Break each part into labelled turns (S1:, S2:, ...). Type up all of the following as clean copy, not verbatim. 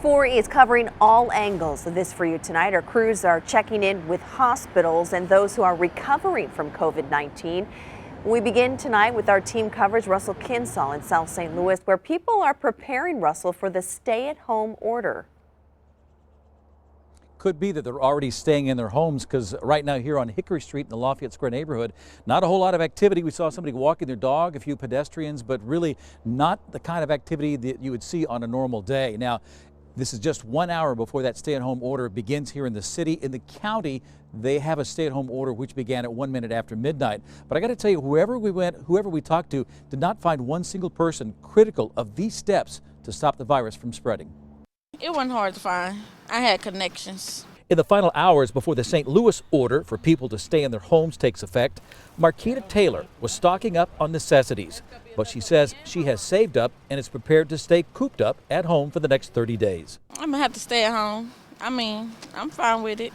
S1: 4 is covering all angles of this for you tonight. Our crews are checking in with hospitals and those who are recovering from COVID-19. We begin tonight with our team coverage. Russell Kinsall in South St. Louis, where people are preparing, Russell, for the stay-at-home order.
S2: Could be that they're already staying in their homes, because right now here on Hickory Street in the Lafayette Square neighborhood, not a whole lot of activity. We saw somebody walking their dog, a few pedestrians, but really not the kind of activity that you would see on a normal day. Now, this is just 1 hour before that stay-at-home order begins here in the city. In the county, they have a stay-at-home order which began at 1 minute after midnight. But I got to tell you, whoever we talked to, did not find one single person critical of these steps to stop the virus from spreading.
S3: It wasn't hard to find. I had connections.
S2: In the final hours before the St. Louis order for people to stay in their homes takes effect, Marquita Taylor was stocking up on necessities. But she says she has saved up and is prepared to stay cooped up at home for the next 30 days.
S3: I'm going to have to stay at home. I'm fine with it.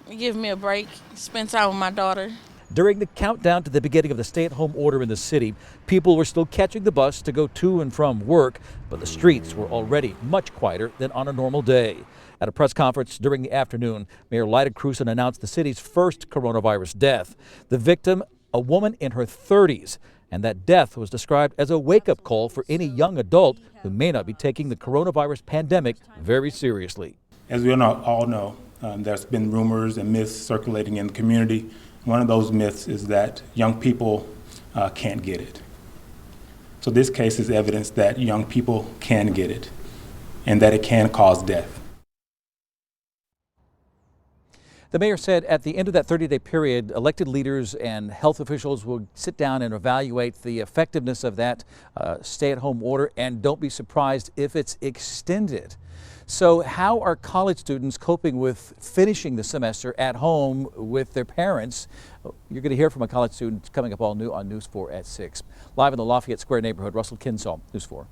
S3: It gives me a break, spend time with my daughter.
S2: During the countdown to the beginning of the stay-at-home order in the city, people were still catching the bus to go to and from work, but the streets were already much quieter than on a normal day. At a press conference during the afternoon, Mayor Lyda Krewson announced the city's first coronavirus death. The victim, a woman in her 30s, and that death was described as a wake-up call for any young adult who may not be taking the coronavirus pandemic very seriously.
S4: As we all know, there's been rumors and myths circulating in the community. One of those myths is that young people can't get it. So this case is evidence that young people can get it and that it can cause death.
S2: The mayor said at the end of that 30-day period, elected leaders and health officials will sit down and evaluate the effectiveness of that stay-at-home order, and don't be surprised if it's extended. So how are college students coping with finishing the semester at home with their parents? You're going to hear from a college student coming up all new on News 4 at 6. Live in the Lafayette Square neighborhood, Russell Kinsall, News 4.